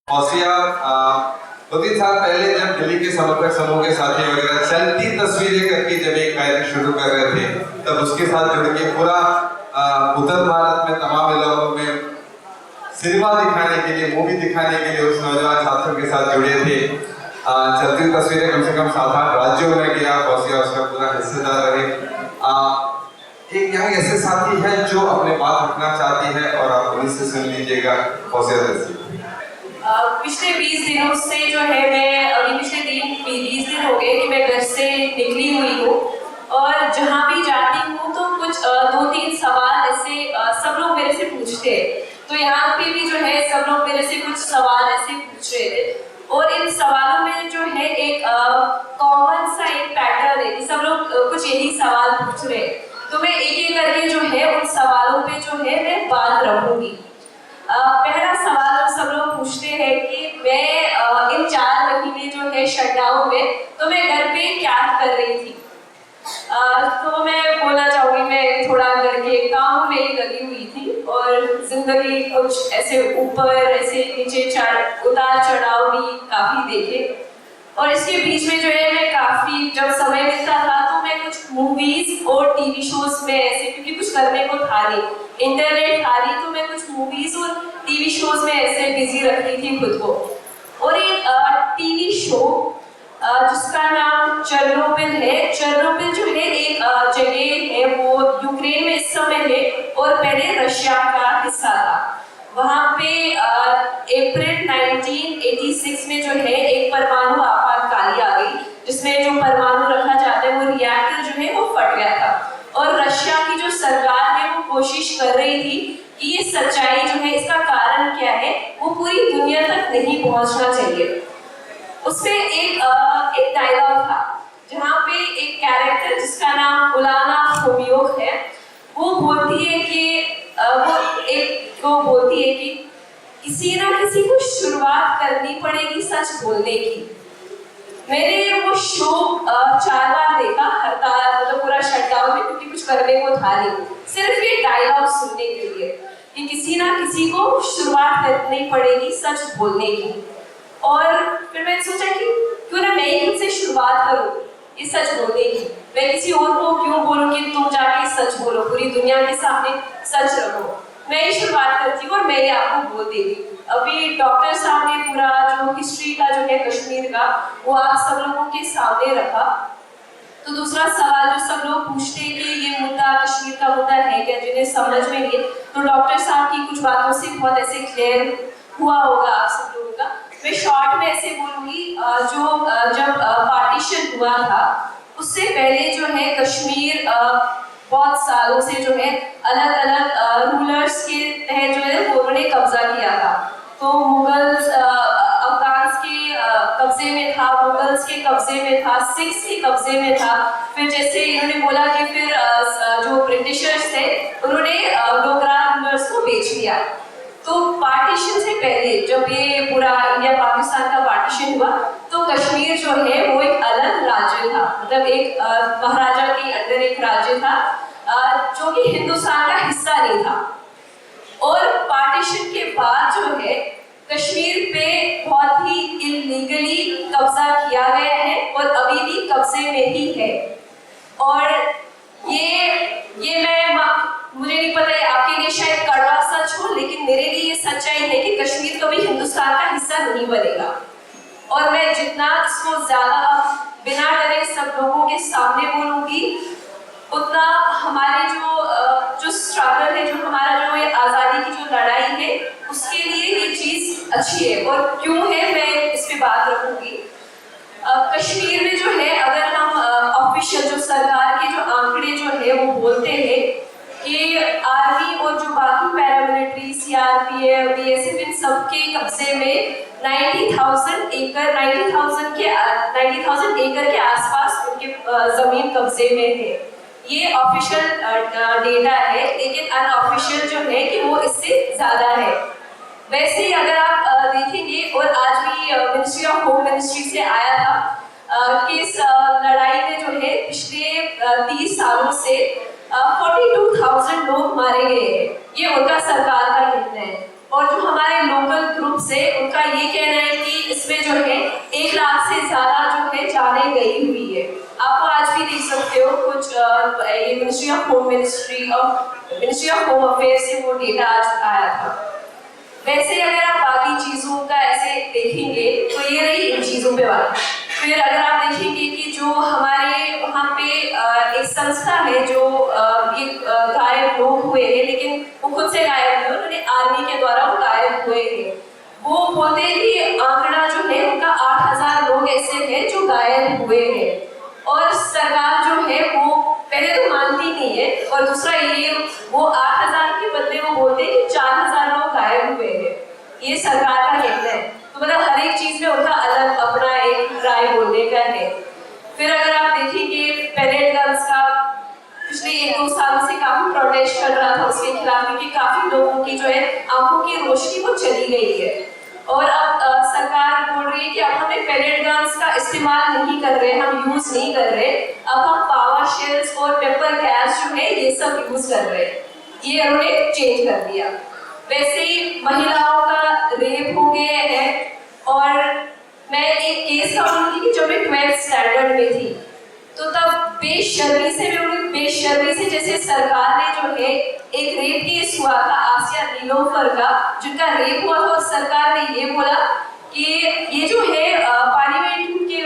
गौसिया 2-3 साल पहले जब दिल्ली के समर्थक समूह के साथी वगैरह चलती तस्वीरें करके जब एक कार्य शुरू कर रहे थे, तब उसके साथ जुड़ के पूरा उत्तर भारत में तमाम इलाकों में सिनेमा दिखाने के लिए, मूवी दिखाने के लिए उस नौजवान छात्रों के साथ जुड़े थे। चलती तस्वीरें कम से कम 7-8 राज्यों में गया, गौसिया उसका पूरा हिस्सेदार रहे। एक यहाँ ऐसे साथी है जो अपने बात रखना चाहती है और आप उन्हीं से सुन लीजिएगा। गौसिया जैसी पिछले 20 दिनों से जो है मैं अभी पिछले 20 दिन हो गए कि मैं घर से निकली हुई हूँ और जहाँ भी जाती हूँ तो कुछ 2-3 सवाल ऐसे सब लोग मेरे से पूछते हैं। तो यहाँ पे भी जो है सब लोग मेरे से कुछ सवाल ऐसे पूछ रहे थे और इन सवालों में जो है एक कॉमन सा एक पैटर्न है कि सब लोग कुछ यही सवाल पूछ रहे हैं। तो मैं एक एक करके जो है उन सवालों पे जो है मैं बात रखूंगी। पहला सवाल सब लोग पूछते हैं कि मैं इन 4 महीने जो है शटडाउन में तो मैं घर पे क्या कर रही थी। तो मैं बोलना चाहूँगी मैं थोड़ा घर के काम में ही लगी हुई थी और जिंदगी कुछ ऐसे ऊपर ऐसे नीचे उतार चढ़ाव भी काफ़ी देखे और इसके बीच में जो है मैं काफ़ी जब समय मिलता था तो मैं कुछ मूवीज़ और टीवी शोज़ में ऐसे, क्योंकि कुछ करने को था नहीं, इंटरनेट था नहीं, तो मैं कुछ मूवीज़ और टीवी शोज़ में ऐसे बिजी रखती थी खुद को। और एक टीवी शो जिसका नाम चेरनोबिल है। चेरनोबिल जो है एक जगह है, वो यूक्रेन में इस समय है और पहले रशिया का हिस्सा था। वहाँ पे अप्रैल 1986 में जो है एक परमाणु आपातकाली आ गई, जिसमें जो परमाणु रखा जाता है वो रिएक्टर जो है वो फट गया था और रशिया की जो सरकार है वो कोशिश कर रही थी कि ये सच्चाई जो है, इसका कारण क्या है, वो पूरी दुनिया तक नहीं पहुंचना चाहिए। उसमें एक डायलॉग था जहाँ पे एक कैरेक्टर जिसका नाम उलाना खोमियोव है, वो बोलती है कि किसी ना किसी को शुरुआत करनी पड़ेगी सच बोलने की। मैंने वो शो 4 बार देखा, हड़ताल मतलब पूरा शटडाउन में, क्योंकि कुछ करने को था नहीं, सिर्फ ये डायलॉग सुनने के लिए कि किसी ना किसी को शुरुआत करनी पड़ेगी सच बोलने की। और फिर मैंने सोचा कि क्यों ना मैं ही से शुरुआत करूं ये सच बोलने की। मैं किसी और को क्यों बोलूं कि तुम जाके सच बोलो, पूरी दुनिया के सामने सच रखो। मैं ही शुरुआत करती हूँ और मैं ही आपको बोल देती हूँ। अभी डॉक्टर साहब ने पूरा जो हिस्ट्री का जो है कश्मीर का, वो आप सब लोगों के सामने रखा। तो दूसरा सवाल जो सब लोग पूछते हैं कि ये मुद्दा कश्मीर का मुद्दा है क्या, जिन्हें समझ में नहीं है, तो डॉक्टर साहब की कुछ बातों से बहुत ऐसे क्लियर हुआ होगा आप सब लोगों का। मैं शॉर्ट में ऐसे बोलूँगी, जब पार्टीशन हुआ था उससे पहले जो है कश्मीर बहुत सालों से जो है अलग अलग रूलर्स के तहत जो है उन्होंने कब्जा किया था। तो मुगल्स अफगान्स के कब्जे में था, मुगल्स के कब्जे में था, सिख्स के कब्जे में था। फिर जैसे इन्होंने बोला कि फिर जो ब्रिटिशर्स थे उन्होंने डोगरा रूलर्स को बेच दिया। तो पार्टीशन से पहले जब ये पूरा इंडिया पाकिस्तान का पार्टीशन हुआ तो कश्मीर जो है वो एक अलग राज्य था, मतलब एक महाराजा के अंदर एक राज्य था जो कि हिंदुस्तान का हिस्सा नहीं था। और पार्टीशन के बाद जो है कश्मीर पे बहुत ही इलीगली कब्जा किया गया है और अभी भी कब्जे में ही है। और ये मुझे नहीं पता है आपके लिए शायद कड़वा सच हो, लेकिन मेरे लिए ये सच्चाई है कि कश्मीर कभी हिंदुस्तान का हिस्सा नहीं बनेगा। और मैं जितना इसको ज्यादा बिना डरे सब लोगों के सामने बोलूंगी, उतना हमारे जो स्ट्रगल है, जो हमारा जो ये आज़ादी की जो लड़ाई है, उसके लिए ये चीज़ अच्छी है। और क्यों है मैं इस पे बात रखूंगी। कश्मीर में जो है अगर हम ऑफिशियल जो सरकार के जो आंकड़े जो है वो बोलते हैं कि आर्मी और जो बाकी पैरामिलिट्री सीआरपीएफ बीएसएफ इन सबके कब्जे में 90,000 एकड़ के आसपास उनके जमीन कब्जे में है। ये ऑफिशियल डेटा है, लेकिन अनऑफिशियल जो है कि वो इससे ज्यादा है। वैसे ही अगर आप देखेंगे, और आज भी मिनिस्ट्री ऑफ होम मिनिस्ट्री से आया था कि इस लड़ाई में जो है पिछले 30 सालों से 42,000 लोग मारे गए हैं। ये उनका सरकार का कहना है। और जो हमारे लोकल ग्रुप्स है उनका ये कहना आगे गई हुई है। आपको आज भी देख सकते हो कुछ ये मिनिस्ट्री ऑफ होम अफेयर से वो डेटा आज आया था। वैसे अगर आप बाकी चीजों का ऐसे देखेंगे तो ये रही इन चीजों पे बात। फिर अगर आप देखेंगे कि जो हमारे वहाँ पे एक संस्था है जो ये गायब लोग हुए हैं, लेकिन वो खुद से गायब हुए, उन्होंने आर्मी के द्वारा वो गायब हुए हैं। वो बोलते हैं कि आंकड़ा जो है उनका 8000 लोग ऐसे हैं जो गायब हुए हैं, और सरकार जो है वो पहले तो मानती नहीं है, और दूसरा ये वो 8000 के बदले वो बोलते हैं कि 4000 लोग गायब हुए हैं। ये सरकार का कहना है। तो मतलब हर एक चीज में उनका अलग अपना एक राय बोलने का है। फिर अगर आप देखेंगे पेलेट गर्ल्स का पिछले 1-2 सालों से काफी प्रोटेस्ट कर रहा था उसके खिलाफ, क्योंकि काफी लोगों की जो है आंखों की रोशनी वो चली गई है, और अब सरकार बोल रही है कि अब हमें पेलेट गन्स का इस्तेमाल नहीं कर रहे, हम यूज नहीं कर रहे, अब हम पावर शेल्स और पेपर गैस जो है ये सब यूज कर रहे हैं। ये उन्होंने चेंज कर दिया। वैसे ही महिलाओं का रेप हो गया है, और मैं एक केस का बोलूंगी कि जब मैं 12th स्टैंडर्ड में थी तो तब बेशर्मी से जैसे सरकार ने जो है एक रेप केस हुआ था आसिया नीलोफर का, जिनका रेप हुआ था, और सरकार ने ये बोला कि ये जो है पानी में के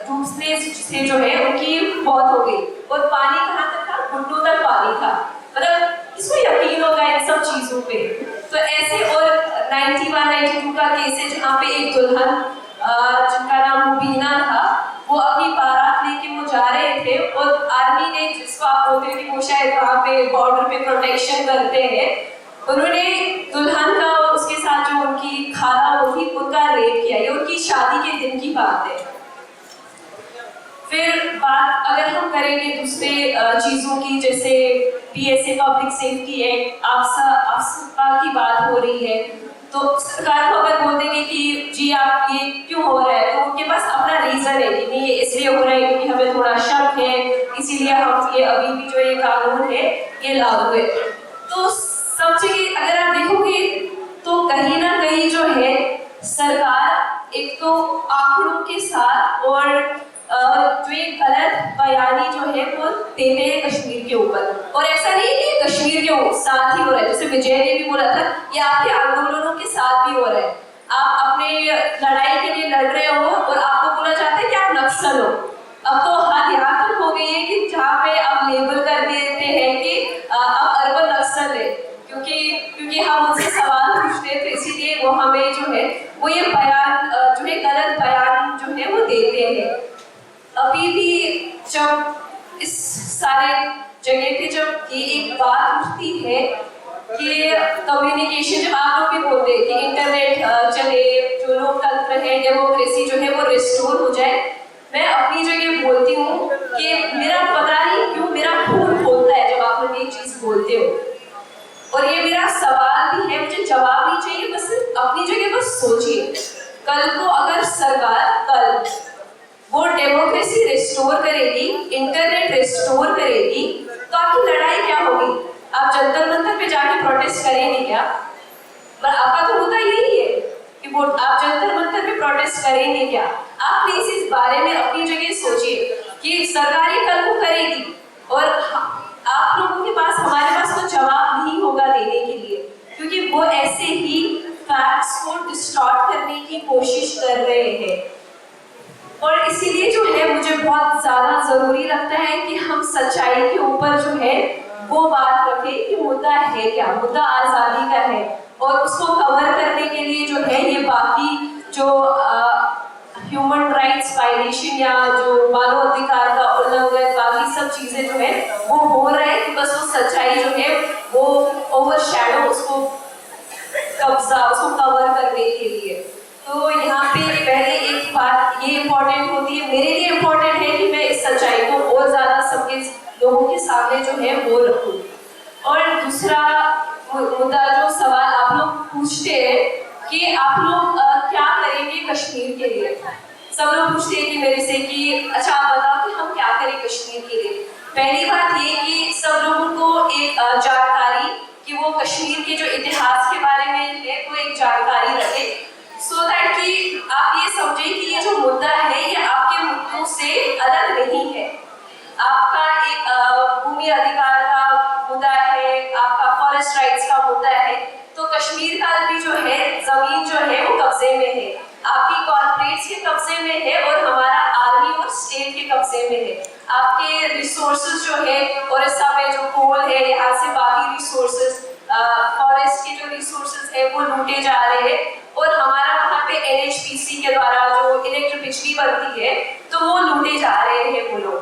डूबने से जो है उनकी मौत हो गई, और पानी कहाँ तक था, घुटनों तक पानी था। मतलब इसको यकीन होगा इन सब चीजों पे। तो ऐसे और 91-92 का केस है जहाँ पे एक दुल्हन जिनका नाम मुबीना था, वो अपनी बारात लेके वो जा रहे थे, और आर्मी ने, जिसको आप बोलते हैं कि वो शायद वहाँ पे बॉर्डर पे प्रोटेक्शन करते हैं, उन्होंने दुल्हन का और उसके साथ जो उनकी खाला वो थी उनका रेप किया। ये उनकी शादी के दिन की बात है। फिर बात अगर हम करेंगे दूसरे चीजों की, जैसे PSA पब्लिक सेफ्टी एक्ट, आपका की बात हो रही है, तो सरकार को अगर बोल देंगे कि जी आप ये क्यों हो रहा है, तो उनके पास अपना रीजन है कि नहीं ये इसलिए हो रहा है क्योंकि हमें थोड़ा शक है, इसीलिए हम ये अभी भी जो ये कानून है ये लागू है। तो सब जगह अगर आप देखोगे तो कहीं ना कहीं जो है सरकार एक तो आंकड़ों के साथ और जो एक गलत बयानी जो है वो देते हैं कश्मीर के ऊपर, और ऐसा नहीं है कि कश्मीर के साथ ही हो रहा है, जैसे विजय ने भी बोला था ये आपके आंदोलनों के साथ भी हो रहा है। आप अपने लड़ाई के लिए लड़ रहे हो और आपको बोला जाता है कि आप नक्सल हो। अब तो हद यहाँ तक हो गई है कि जहाँ पे आप लेबल कर देते हैं कि आप अर्बन नक्सल है, क्योंकि हम उनसे सवाल पूछते थे, इसीलिए वो हमें जो है वो ये बयान जो है गलत बयान जो है वो देते हैं। अभी भी जब इस सारे जगह पे जब ये एक बात उठती है कि कम्युनिकेशन, जब आप लोग भी बोलते हैं कि इंटरनेट चले, जो लोकतंत्र है, डेमोक्रेसी जो है वो रिस्टोर हो जाए, मैं अपनी जगह बोलती हूँ कि मेरा पता नहीं क्यों मेरा खून खोलता है जब आप लोग ये चीज बोलते हो, और ये मेरा सवाल भी है, मुझे जवाब नहीं चाहिए, बस अपनी जगह बस सोचिए, कल को अगर सरकार वो डेमोक्रेसी रिस्टोर करेगी, इंटरनेट रिस्टोर करेगी, तो आपकी लड़ाई क्या होगी? आप जंतर मंतर पे जाके प्रोटेस्ट करेंगे क्या? पर आपका तो मुद्दा यही है कि वो आप जंतर मंतर पे प्रोटेस्ट करेंगे क्या? आप प्लीज इस बारे में अपनी जगह सोचिए कि सरकार ये कल को करेगी, और आप लोगों के पास, हमारे पास कोई जवाब नहीं होगा देने के लिए, क्योंकि वो ऐसे ही फैक्ट्स को डिस्टॉर्ट करने की कोशिश कर रहे हैं। और इसीलिए जो है मुझे बहुत ज्यादा जरूरी लगता है कि हम सच्चाई के ऊपर जो है वो बात रखें कि मुद्दा है क्या, मुद्दा आजादी का है, और उसको कवर करने के लिए जो है ये बाकी जो ह्यूमन राइट्स वायलेशन या जो मानवाधिकार का उल्लंघन, बाकी सब चीजें जो है वो हो रहा है, कि बस वो सच्चाई जो है वो ओवरशैडो, उसको कब्जा, उसको कवर करने के लिए। तो यहाँ पे पहले एक बात ये इम्पोर्टेंट होती है, मेरे लिए इम्पोर्टेंट है कि मैं इस सच्चाई को और ज्यादा सबके लोगों के सामने जो है वो रखूं। और दूसरा मुद्दा जो सवाल आप लोग पूछते हैं कि आप लोग क्या करेंगे कश्मीर के लिए, सब लोग पूछते हैं कि मेरे से कि अच्छा आप बताओ कि हम क्या करें कश्मीर के लिए। पहली बात ये कि सब लोगों को एक जानकारी, कि वो कश्मीर के जो इतिहास के बारे में है वो एक जानकारी रखे, सो दैट कि आप ये समझें कि ये जो मुद्दा है ये आपके मुद्दों आपका फॉरेस्ट राइट्स का मुद्दा है, तो कश्मीर का भी जो है जमीन जो है वो कब्जे में है, आपकी कॉर्पोरेट्स के कब्जे में है और हमारा आर्मी और स्टेट के कब्जे में है। आपके रिसोर्सेज जो है ओडिशा में जो कोल है, यहाँ से बाकी रिसोर्सेज फॉरेस्ट के जो रिसोर्सेज है वो लूटे जा रहे हैं और हमारा वहाँ पे NHPC के द्वारा जो इलेक्ट्रिक बिजली बनती है तो वो लूटे जा रहे हैं वो लोग।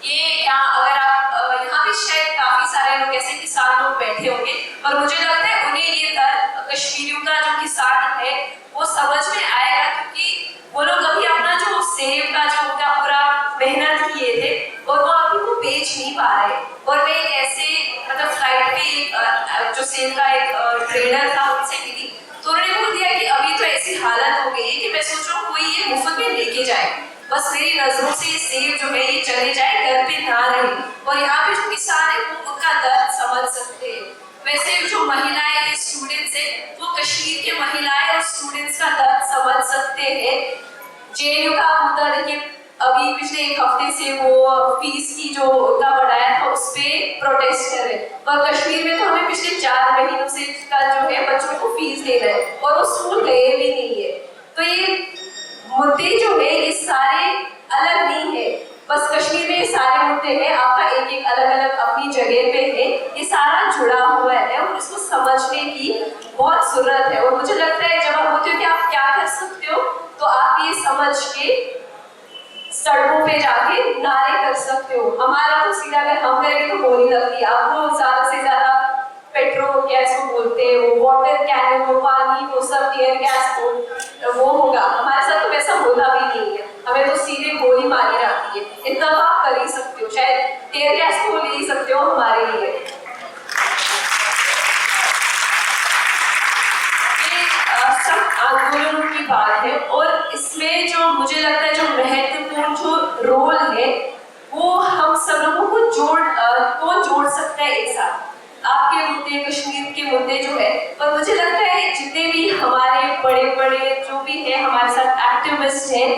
ये यहाँ अगर आप यहाँ पे शायद काफी सारे लोग ऐसे किसान लोग बैठे होंगे और मुझे लगता है उन्हें ये दर्द कश्मीरियों का जो किसान है वो समझ में आएगा, क्योंकि वो लोग अभी अपना जो सेब का जो उनका पूरा मेहनत किए थे और वो अभी वो बेच नहीं पा रहे। और मैं एक ऐसे मतलब फ्लाइट पे एक जो सेब का एक ट्रेडर था उनसे मिली तो उन्होंने बोल दिया कि अभी तो ऐसी हालत हो गई है कि मैं सोच रहा हूँ कोई ये मुफ्त में लेके जाए, बस मेरी नजरों से ये सेब जो है ये चले जाए, घर पे ना रहे। और यहाँ पे जो किसान है वो उनका दर्द समझ सकते हैं। वैसे जो महिलाएं के स्टूडेंट्स हैं वो कश्मीर के महिलाएं और स्टूडेंट्स का दर्द समझ सकते हैं। JNU का मुद्दा देखिए, अभी पिछले एक हफ्ते से वो फीस की जो उनका बढ़ाया था उस पर प्रोटेस्ट कर रहे हैं, और कश्मीर में तो हमें पिछले 4 महीनों से का जो है बच्चों को फीस दे रहे हैं और वो स्कूल गए भी नहीं है। तो ये मुद्दे जो है ये सारे अलग नहीं है, बस कश्मीर में ये सारे मुद्दे हैं, आपका एक एक अलग अलग अपनी जगह पे है, ये सारा जुड़ा हुआ है और इसको समझने की बहुत जरूरत है। और मुझे लगता है जब आप बोलते हो कि आप क्या कर सकते हो तो आप ये समझ के सड़कों पे जाके नारे कर सकते हो। हमारा तो सीधा अगर हम करेंगे तो गोली लगती है, आपको ज्यादा से ज्यादा पेट्रोल गैस को बोलते हैं, वो वाटर कैनन, वो पानी, वो सब टीयर गैस को वो होगा। हमारे साथ तो वैसा होता भी नहीं है, हमें तो सीधे गोली मारी जाती है। इतना तो आप कर ही सकते हो, शायद टीयर गैस को ले ही सकते हो हमारे लिए। ये सब आंदोलनों की बात है और इसमें जो मुझे लगता है जो महत्वपूर्ण जो रोल है वो हम सब लोगों को जोड़ सकता है एक साथ। आपके मुद्दे, कश्मीर के मुद्दे जो है, और मुझे लगता है जितने भी हमारे बड़े बड़े जो भी है हमारे साथ एक्टिविस्ट हैं,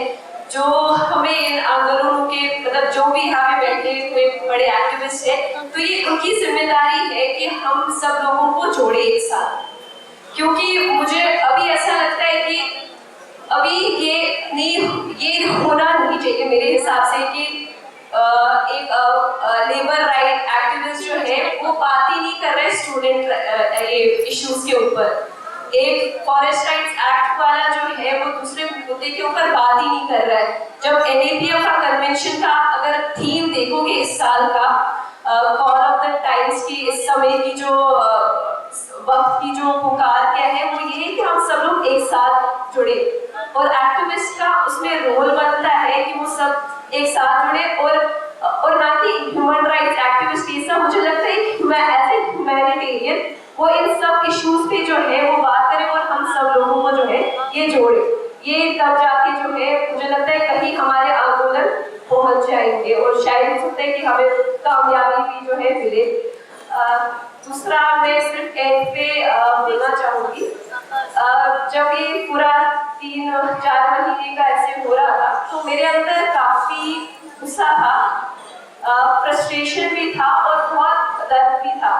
जो हमें इन आंदोलनों के मतलब जो भी यहाँ पे बैठे हुए बड़े एक्टिविस्ट हैं, तो ये उनकी जिम्मेदारी है कि हम सब लोगों को जोड़े एक साथ। क्योंकि मुझे अभी ऐसा लगता है कि अभी ये होना नहीं चाहिए मेरे हिसाब से कि एक लेबर राइट एक्टिविस्ट जो है वो बात ही नहीं कर रहे स्टूडेंट इश्यूज के ऊपर। एक फॉरेस्ट राइट्स एक्ट वाला जो है वो दूसरे मुद्दे के ऊपर बात ही नहीं कर रहा है। जब NAPM का कन्वेंशन का अगर थीम देखोगे इस साल का कॉल ऑफ द टाइम्स की, इस समय की जो वक्त की जो पुकार क्या है वो ये है कि हम सब लोग एक साथ जुड़े, और एक्टिविस्ट का उसमें रोल बनता है कि वो सब एक साथ जुड़े और ना कि ह्यूमन राइट्स एक्टिविस्ट ये सब। मुझे लगता है कि एज ए ह्यूमैनिटेरियन वो इन सब इश्यूज पे जो है वो बात करे और हम सब लोगों को जो है ये जोड़े। ये तब जाके जो है मुझे लगता है कहीं हमारे आंदोलन पहुंच जाएंगे और शायद हो सकता है कि हमें कामयाबी भी जो है मिले। दूसरा मैं सिर्फ एंड पे बोलना चाहूंगी, जब ये पूरा 3-4 महीने का ऐसे हो रहा था तो मेरे अंदर काफी गुस्सा था, फ्रस्ट्रेशन भी था और बहुत दर्द भी था।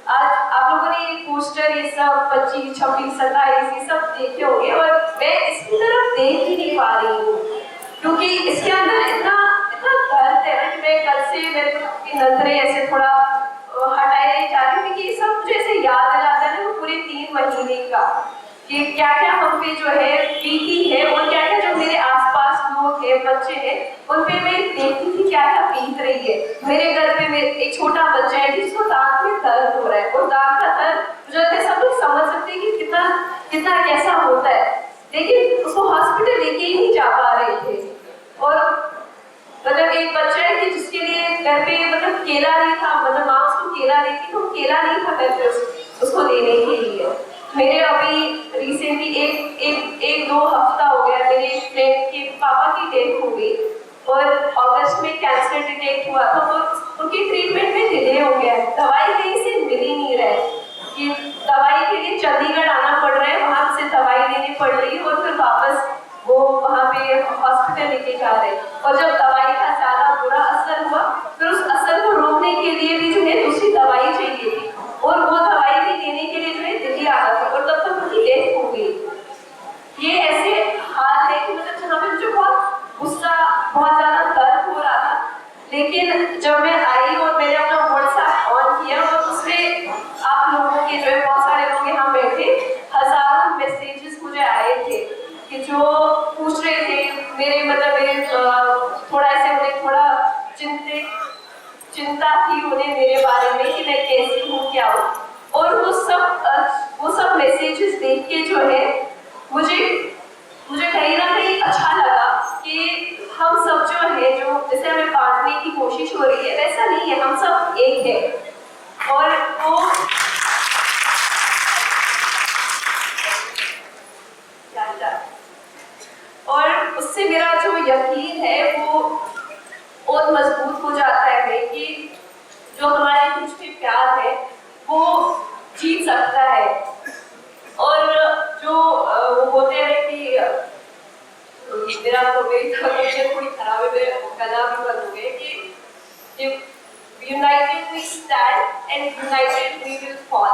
आज आप लोगों ने ये पोस्टर ये सब 25, 26, 27 ये सब देखे होंगे और मैं इसकी तरफ देख ही नहीं पा रही हूँ, क्योंकि इसके अंदर इतना दर्द है ना कि मैं कल से मेरे की नजरें ऐसे थोड़ा हटाए जा रही हूँ कि ये सब मुझे ऐसे याद दिलाता है ना वो पूरे 3 महीने का कि क्या क्या हम पे जो है बीती है और क्या क्या जो मेरे आसपास लोग हैं, बच्चे हैं, उन पे मैं देखती थी क्या क्या बीत रही है। मेरे घर पे मेरे एक छोटा बच्चा है जिसको दांत में दर्द हो रहा है और दांत का दर्द मुझे सब लोग समझ सकते हैं कि कितना कैसा होता है, लेकिन उसको हॉस्पिटल लेके ही नहीं जा पा रहे थे। और मतलब एक बच्चा है कि जिसके लिए घर पे मतलब केला नहीं था, मतलब माँ उसको केला देती तो केला नहीं था घर पे उसको देने के लिए। मेरे अभी रिसेंटली एक 2 हफ्ता हो गया मेरे फ्रेंड के पापा की डेथ हो गई और अगस्त में कैंसर डिटेक्ट हुआ था, तो उनकी ट्रीटमेंट में डिले हो गया। दवाई कहीं से मिल ही नहीं रहा है कि दवाई के लिए चंडीगढ़ आना पड़ रहा है, वहां से दवाई लेनी पड़ रही है और फिर वापस वो वहाँ पे हॉस्पिटल लेके जा रहे हैं। और जब दवाई का ज्यादा बुरा असर हुआ फिर उस असर को रोकने के लिए भी जो है दूसरी दवाई चाहिए, मेरी तबीयत थोड़ी खराब है, मेरा गला भी बंद हो गया कि united we stand and united we will fall.